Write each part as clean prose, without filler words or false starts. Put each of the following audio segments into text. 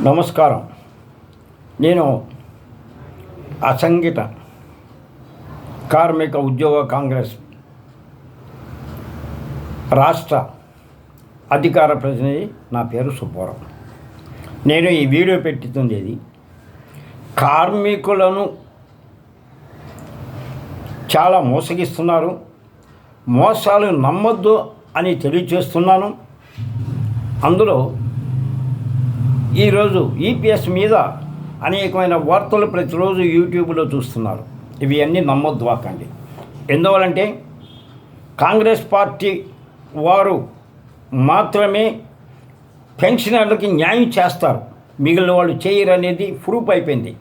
నమస్కారం. నేను అసంఘటిత కార్మిక ఉద్యోగ కాంగ్రెస్ రాష్ట్ర అధికార ప్రతినిధి. నా పేరు సుబ్బారావు. నేను ఈ వీడియో పెట్టుతుంది కార్మికులను చాలా మోసగిస్తున్నారు, మోసాలు నమ్మొద్దు అని తెలియచేస్తున్నాను. అందులో ఈరోజు ఈపీఎస్ మీద అనేకమైన వార్తలు ప్రతిరోజు యూట్యూబ్లో చూస్తున్నారు. ఇవి అన్నీ నమ్మొద్దు వాకండి. ఎందువలంటే కాంగ్రెస్ పార్టీ వారు మాత్రమే పెన్షనర్లకి న్యాయం చేస్తారు, మిగిలిన వాళ్ళు చేయరు అనేది ప్రూఫ్ అయిపోయింది.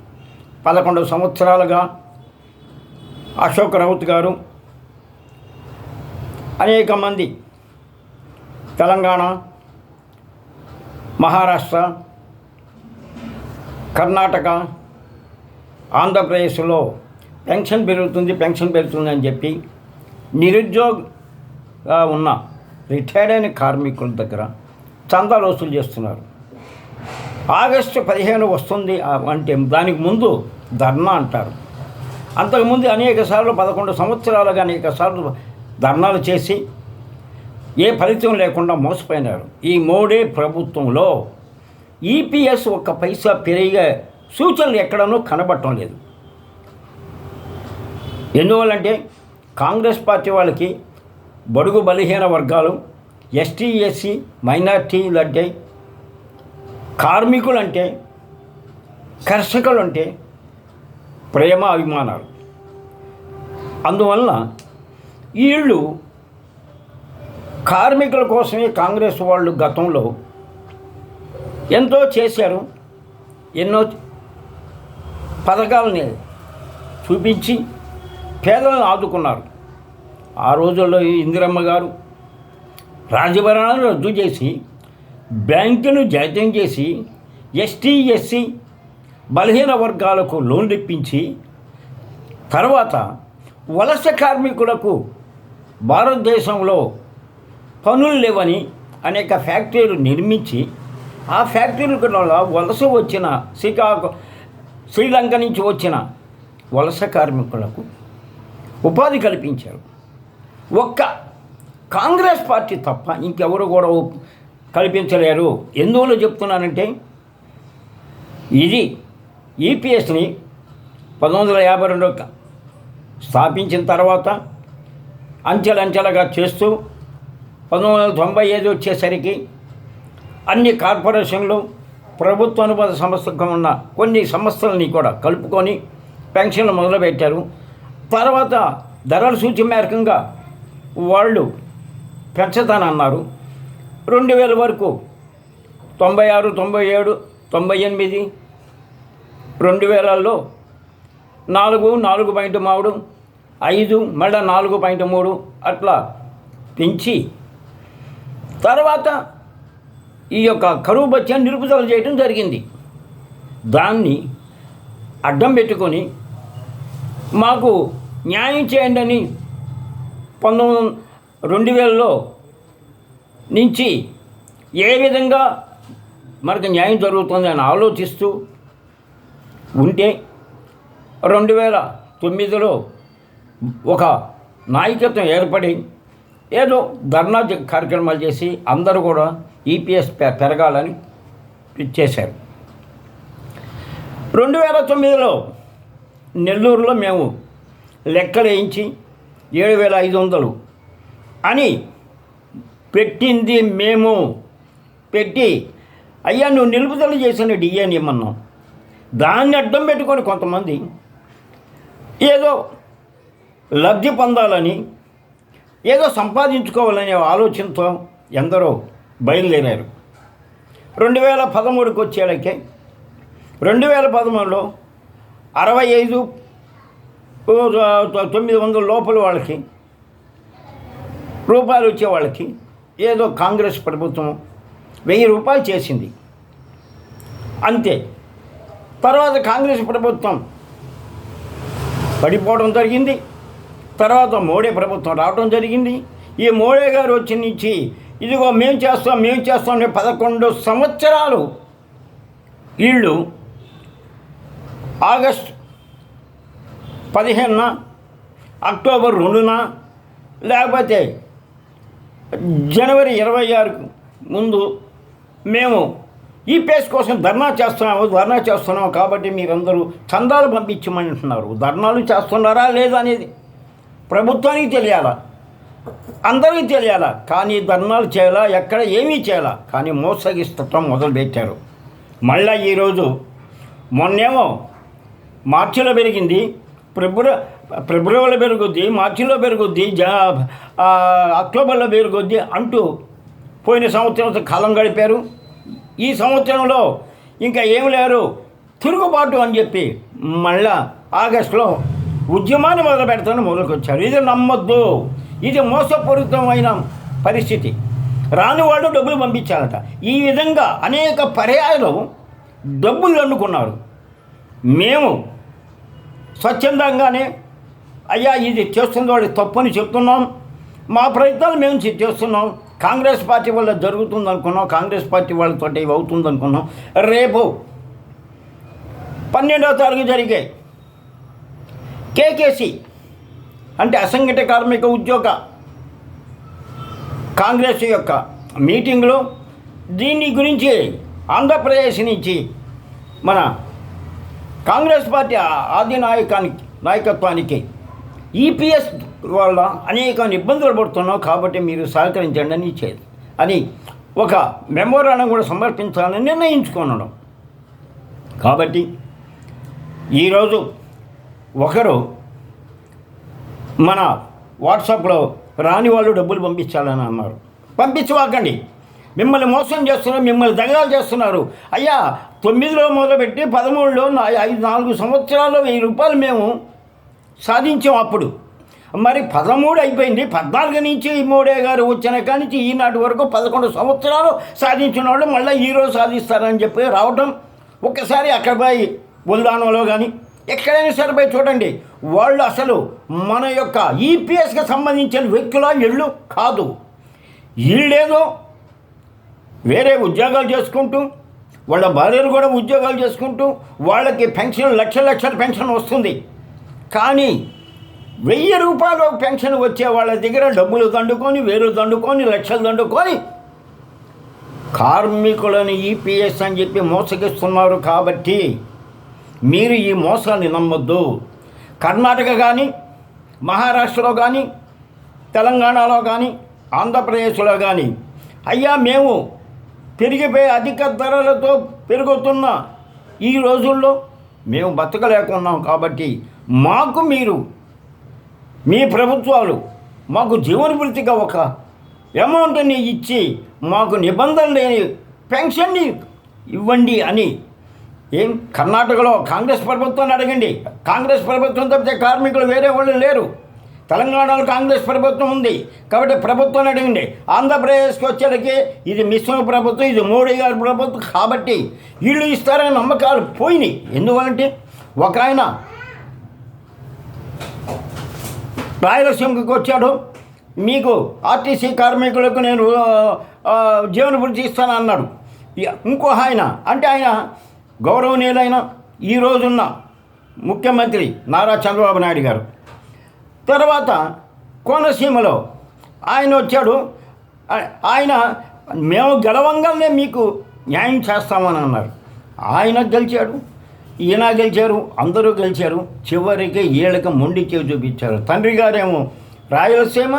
11 సంవత్సరాలుగా అశోక్ రౌత్ గారు, అనేక మంది తెలంగాణ, మహారాష్ట్ర, కర్ణాటక, ఆంధ్రప్రదేశ్లో పెన్షన్ పెరుగుతుంది అని చెప్పి నిరుద్యోగ ఉన్న రిటైర్డ్ అయిన కార్మికుల దగ్గర చందాలు వసూలు చేస్తున్నారు. ఆగస్టు 15 వస్తుంది అంటే దానికి ముందు ధర్నా అంటారు. అంతకుముందు అనేకసార్లు 11 సంవత్సరాలుగా అనేకసార్లు ధర్నాలు చేసి ఏ ఫలితం లేకుండా మోసపోయినారు. ఈ మోడీ ప్రభుత్వంలో ఈపీఎస్ ఒక్క పైసా పెరిగే సూచనలు ఎక్కడనూ కనబడటం లేదు. ఎందువల్లంటే కాంగ్రెస్ పార్టీ వాళ్ళకి బడుగు బలహీన వర్గాలు, ఎస్టీ ఎస్సీ మైనార్టీలు అంటే, కార్మికులు అంటే, కర్షకులు అంటే ప్రేమ అభిమానాలు. అందువలన వీళ్ళు కార్మికుల కోసమే కాంగ్రెస్ వాళ్ళు గతంలో ఎంతో చేశారు. ఎన్నో పథకాలని చూపించి పేదలను ఆదుకున్నారు. ఆ రోజుల్లో ఇందిరమ్మ గారు రాజభరణాలను రద్దు చేసి, బ్యాంకును జాతీయం చేసి, ఎస్టీ ఎస్సీ బలహీన వర్గాలకు లోన్లు ఇప్పించి, తర్వాత వలస కార్మికులకు భారతదేశంలో పనులు లేవని అనేక ఫ్యాక్టరీలు నిర్మించి, ఆ ఫ్యాక్టరీల వల్ల వలస వచ్చిన శ్రీలంక నుంచి వచ్చిన వలస కార్మికులకు ఉపాధి కల్పించారు. ఒక్క కాంగ్రెస్ పార్టీ తప్ప ఇంకెవరు కూడా కల్పించలేరు. ఎందువల్ల చెప్తున్నానంటే, ఇది ఈపీఎస్ని 1952 స్థాపించిన తర్వాత అంచెలంచెలుగా చేస్తూ 1995 వచ్చేసరికి అన్ని కార్పొరేషన్లు, ప్రభుత్వ అనుబంధ సంస్థగా ఉన్న కొన్ని సంస్థలని కూడా కలుపుకొని పెన్షన్లు మొదలుపెట్టారు. తర్వాత ధరల సూచ్యమేరకంగా వాళ్ళు పెంచుతానన్నారు. 2000 వరకు 96, 97, 98, 2000లో 4.3, 5, మళ్ళీ 4.3 అట్లా పెంచి, తర్వాత ఈ యొక్క కరువు భత్యాన్ని నిలుపుదల చేయడం జరిగింది. దాన్ని అడ్డం పెట్టుకొని మాకు న్యాయం చేయండి అని 2000లో నుంచి ఏ విధంగా మనకు న్యాయం జరుగుతుంది అని ఆలోచిస్తూ ఉంటే 2009లో ఒక నాయకత్వం ఏర్పడి ఏదో ధర్నా కార్యక్రమాలు చేసి అందరూ కూడా ఈపీఎస్ పెరగాలని చేశారు. 2009లో నెల్లూరులో మేము లెక్కలు వేయించి 7500 అని పెట్టింది. మేము పెట్టి, అయ్యా నువ్వు నిలుపుదల చేసిన డిఏని ఇమ్మన్నాం. దాన్ని అడ్డం పెట్టుకొని కొంతమంది ఏదో లబ్ధి పొందాలని, ఏదో సంపాదించుకోవాలనే ఆలోచనతో ఎందరో బయలుదేరారు. 2013కి వచ్చేళ్ళకే 2013లో 65,900 లోపల వాళ్ళకి రూపాయలు వచ్చే వాళ్ళకి ఏదో కాంగ్రెస్ ప్రభుత్వం 1000 రూపాయలు చేసింది అంతే. తర్వాత కాంగ్రెస్ ప్రభుత్వం పడిపోవడం జరిగింది. తర్వాత మోడీ ప్రభుత్వం రావడం జరిగింది. ఈ మోడీ గారు వచ్చి నుంచి ఇదిగో మేము చేస్తాం 11 సంవత్సరాలు వీళ్ళు ఆగస్ట్ 15న అక్టోబర్ 2న లేకపోతే జనవరి 26కు ముందు మేము ఈ ప్లేస్ కోసం ధర్నా చేస్తున్నాము కాబట్టి మీరందరూ చందాలు పంపించమని అంటున్నారు. ధర్నాలు చేస్తున్నారా లేదా అనేది ప్రభుత్వానికి తెలియాలా, అందరికీ తెలియాలా. కానీ ధర్నాలు చేయాలా, ఎక్కడ ఏమీ చేయాలా, కానీ మోసగిస్తటం మొదలుపెట్టారు. మళ్ళీ ఈరోజు మొన్నేమో మార్చిలో పెరిగింది, ఫిబ్రవరిలో పెరుగుద్ది, మార్చిలో పెరుగుద్ది, అక్టోబర్లో పెరుగుద్ది అంటూ పోయిన సంవత్సరంతో కాలం గడిపారు. ఈ సంవత్సరంలో ఇంకా ఏమి లేరు, తిరుగుబాటు అని చెప్పి మళ్ళా ఆగస్టులో ఉద్యమాన్ని మొదలు పెడతాను మొదలుకొచ్చారు. ఇది నమ్మొద్దు, ఇది మోసపూరితమైన పరిస్థితి. రాని వాళ్ళు డబ్బులు పంపించాలట. ఈ విధంగా అనేక పర్యాయాలు డబ్బులు అనుకున్నారు. మేము స్వచ్ఛందంగానే అయ్యా ఇది చేస్తున్న వాళ్ళు తప్పని చెప్తున్నాం, మా ప్రయత్నాలు మేము చేస్తున్నాం. కాంగ్రెస్ పార్టీ వల్ల జరుగుతుంది అనుకున్నాం, కాంగ్రెస్ పార్టీ వాళ్ళతో ఇవి అవుతుంది అనుకున్నాం. రేపు 12వ తారీఖు జరిగే కేకేసి అంటే అసంఘటిత కార్మిక ఉద్యోగ కాంగ్రెస్ యొక్క మీటింగ్లో దీని గురించి ఆంధ్రప్రదేశ్ నుంచి మన కాంగ్రెస్ పార్టీ ఆది నాయకత్వానికి ఈపీఎస్ వల్ల అనేక ఇబ్బందులు పడుతున్నాం కాబట్టి మీరు సహకరించండి అని ఒక మెమోరాండం కూడా సమర్పించాలని నిర్ణయించుకున్నాడు. కాబట్టి ఈరోజు ఒకరు మన వాట్సాప్లో రాని వాళ్ళు డబ్బులు పంపించాలని అన్నారు. పంపించవాకండి, మిమ్మల్ని మోసం చేస్తున్నారు, మిమ్మల్ని దగాలు చేస్తున్నారు. అయ్యా 9లో మొదలుపెట్టి 13లో 4 సంవత్సరాల్లో 1000 రూపాయలు మేము సాధించాం. అప్పుడు మరి 13 అయిపోయింది, 14 నుంచి మోడీ గారు వచ్చిన కానించి ఈనాటి వరకు 11 సంవత్సరాలు సాధించిన వాళ్ళు మళ్ళీ ఈరోజు సాధిస్తారని చెప్పి రావటం. ఒక్కసారి అక్కడ పోయి బుల్దానంలో కానీ ఎక్కడైనా సరే పోయి చూడండి. వాళ్ళు అసలు మన యొక్క ఈపీఎస్కి సంబంధించిన వ్యక్తుల ఇళ్ళు కాదు. వీళ్ళేదో వేరే ఉద్యోగాలు చేసుకుంటూ, వాళ్ళ భార్యలు కూడా ఉద్యోగాలు చేసుకుంటూ వాళ్ళకి పెన్షన్ లక్షల పెన్షన్ వస్తుంది. కానీ 1000 రూపాయలు పెన్షన్ వచ్చే వాళ్ళ దగ్గర డబ్బులు దండుకొని, వేలు దండుకొని, లక్షలు దండుకొని కార్మికులను ఈపీఎస్ అని చెప్పి మోసగిస్తున్నారు. కాబట్టి మీరు ఈ మోసాన్ని నమ్మొద్దు. కర్ణాటక కానీ, మహారాష్ట్రలో కానీ, తెలంగాణలో కానీ, ఆంధ్రప్రదేశ్లో కానీ అయ్యా మేము పెరిగిపోయి అధిక ధరలతో పెరుగుతున్న ఈ రోజుల్లో మేము బతకలేకున్నాం. కాబట్టి మాకు మీరు మీ ప్రభుత్వాలు మాకు జీవనభృతిగా ఒక అమౌంట్ని ఇచ్చి మాకు నిబంధన లేని పెన్షన్ని ఇవ్వండి అని కర్ణాటకలో కాంగ్రెస్ ప్రభుత్వాన్ని అడగండి. కాంగ్రెస్ ప్రభుత్వం తప్పితే కార్మికులు వేరే వాళ్ళు లేరు. తెలంగాణలో కాంగ్రెస్ ప్రభుత్వం ఉంది కాబట్టి ప్రభుత్వాన్ని అడగండి. ఆంధ్రప్రదేశ్కి వచ్చేటికి ఇది మిశ్రమ ప్రభుత్వం, ఇది మోడీ గారి ప్రభుత్వం కాబట్టి వీళ్ళు ఇస్తారని నమ్మకాలు పోయినాయి. ఎందుకంటే ఒక ఆయన రాయలసీమకి వచ్చాడు, మీకు ఆర్టీసీ కార్మికులకు నేను జీవనభృతి ఇస్తాను అన్నాడు. ఇంకో ఆయన అంటే ఆయన గౌరవనీయులైన ఈ రోజున్న ముఖ్యమంత్రి నారా చంద్రబాబు నాయుడు గారు. తర్వాత కోనసీమలో ఆయన వచ్చాడు. ఆయన మేము గెలవంగానే మీకు న్యాయం చేస్తామని అన్నారు. ఆయన గెలిచాడు, ఈయన గెలిచారు, అందరూ గెలిచారు. చివరికి వీళ్ళకి మొండి చేసి చూపించారు. తండ్రి గారేమో రాయలసీమ,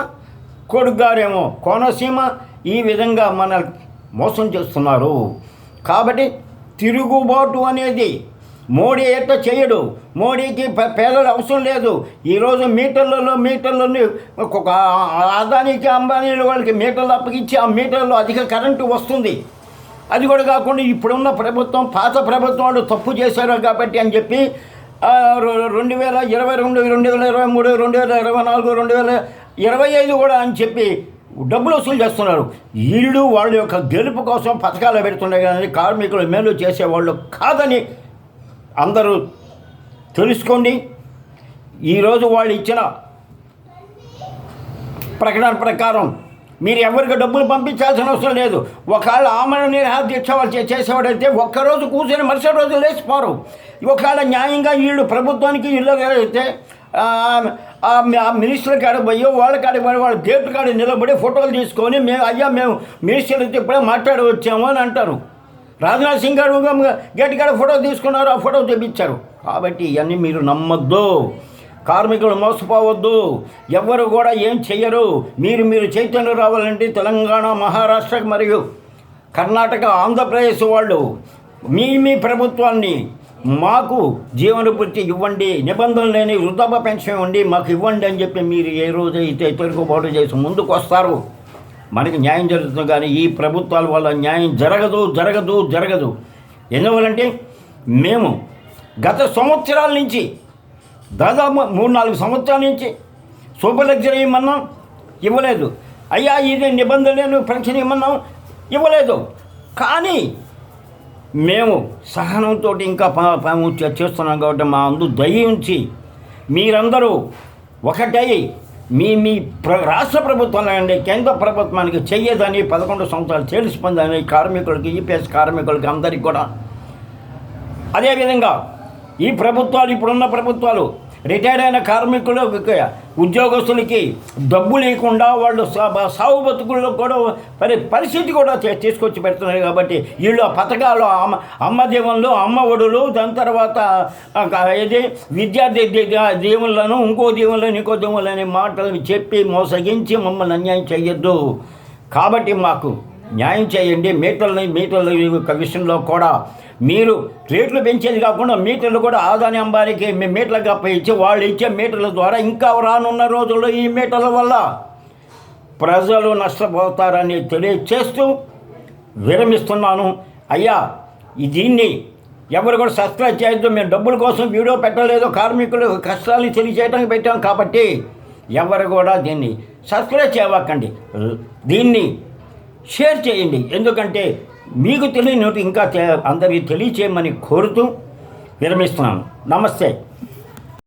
కొడుకు గారేమో కోనసీమ. ఈ విధంగా మన మోసం చేస్తున్నారు. కాబట్టి తిరుగుబాటు అనేది మోడీ ఎట్ట చేయడు. మోడీకి పేదలు అవసరం లేదు. ఈరోజు మీటర్లలో ఒక అదానికి అంబానీలు వాళ్ళకి మీటర్లు అప్పగించి ఆ మీటర్లో అధిక కరెంటు వస్తుంది. అది కూడా కాకుండా ఇప్పుడున్న ప్రభుత్వం పాత ప్రభుత్వం వాళ్ళు తప్పు చేశారు కాబట్టి అని చెప్పి 2022, 2023, 2024, 2025 కూడా అని చెప్పి డబ్బులు వసూలు చేస్తున్నారు. వీళ్ళు వాళ్ళ యొక్క గెలుపు కోసం పథకాలు పెడుతుండే కానీ కార్మికులు మేలు చేసేవాళ్ళు కాదని అందరూ తెలుసుకోండి. ఈరోజు వాళ్ళు ఇచ్చిన ప్రకటన ప్రకారం మీరు ఎవరికి డబ్బులు పంపించాల్సిన అవసరం లేదు. ఒకవేళ ఆమరణ నిరాహార దీక్ష వాళ్ళు చేసేవాడైతే ఒక్కరోజు కూర్చొని మరుసటి రోజు లేచిపోరు. ఒకవేళ న్యాయంగా వీళ్ళు ప్రభుత్వానికి ఇల్లు అయితే ఆ మినిస్టర్ కాడ పోయి వాళ్ళ కాడ వాళ్ళ గేట్ కాడ నిలబడి ఫోటోలు తీసుకొని మేము మినిస్టర్ ఇప్పుడే మాట్లాడి వచ్చాము అని అంటారు. రాజ్నాథ్ సింగ్ గారు గేట్ కాడ ఫోటో తీసుకున్నారు, ఆ ఫోటో చూపించారు. కాబట్టి ఇవన్నీ మీరు నమ్మొద్దు, కార్మికులు మోసపోవద్దు, ఎవ్వరు కూడా ఏం చెయ్యరు. మీరు చైతన్యం రావాలంటే తెలంగాణ, మహారాష్ట్ర మరియు కర్ణాటక, ఆంధ్రప్రదేశ్ వాళ్ళు మీ ప్రభుత్వాన్ని మాకు జీవనభృతి ఇవ్వండి, నిబంధనలు లేని వృద్ధాప్య పెన్షన్ ఇవ్వండి, మాకు ఇవ్వండి అని చెప్పి మీరు ఏ రోజైతే తిరుగుబాటు చేసి ముందుకు వస్తారు మనకి న్యాయం జరుగుతుంది. కానీ ఈ ప్రభుత్వాల వల్ల న్యాయం జరగదు. ఎందువల్లంటే మేము గత సంవత్సరాల నుంచి దాదాపు 3-4 సంవత్సరాల నుంచి సూపర్ లగ్జరీ ఇమ్మన్నాం, ఇవ్వలేదు. అయ్యా ఇది నిబంధనలు పెన్షన్ ఇమ్మన్నాం, ఇవ్వలేదు. కానీ మేము సహనంతో ఇంకా చేస్తున్నాం. కాబట్టి మా అందు దయ ఉంచి మీరందరూ ఒకటై మీ రాష్ట్ర ప్రభుత్వం అండి, కేంద్ర ప్రభుత్వానికి చెయ్యదని 11 సంవత్సరాలు చేసిపోయిందని కార్మికులకి, ఈపీఎస్ కార్మికులకి అందరికీ కూడా. అదేవిధంగా ఈ ప్రభుత్వాలు, ఇప్పుడున్న ప్రభుత్వాలు రిటైర్డ్ అయిన కార్మికులు, ఉద్యోగస్తులకి డబ్బు లేకుండా వాళ్ళు సాగు బతుకుల్లో కూడా పరిస్థితి కూడా తీసుకొచ్చి పెడుతున్నారు. కాబట్టి వీళ్ళు ఆ పథకాలు అమ్మ దీవెనలు, అమ్మ ఒడులు, దాని తర్వాత ఇది విద్యార్థి దీవెనలను, ఇంకో దీవెనలని మాటలు చెప్పి మోసగించి మమ్మల్ని అన్యాయం చేయొద్దు. కాబట్టి మాకు న్యాయం చేయండి. మీటర్ల విషయంలో కూడా మీరు రేట్లు పెంచేది కాకుండా మీటర్లు కూడా ఆదాని అంబారికి మీటర్లుగా ఇచ్చి వాళ్ళు ఇచ్చే మీటర్ల ద్వారా ఇంకా రానున్న రోజుల్లో ఈ మీటర్ల వల్ల ప్రజలు నష్టపోతారని తెలియచేస్తూ విరమిస్తున్నాను. అయ్యా దీన్ని ఎవరు కూడా సబ్స్క్రైబ్ చేయొద్దు. మేము డబ్బుల కోసం వీడియో పెట్టలేదు, కార్మికులు కష్టాలు తెలియచేయడానికి పెట్టాం. కాబట్టి ఎవరు కూడా దీన్ని సబ్స్క్రైబ్ చేయవకండి, దీన్ని షేర్ చేయండి. ఎందుకంటే మీకు తెలియని ఇంకా అందరికీ తెలియచేయమని కోరుతూ విరమిస్తున్నాను. నమస్తే.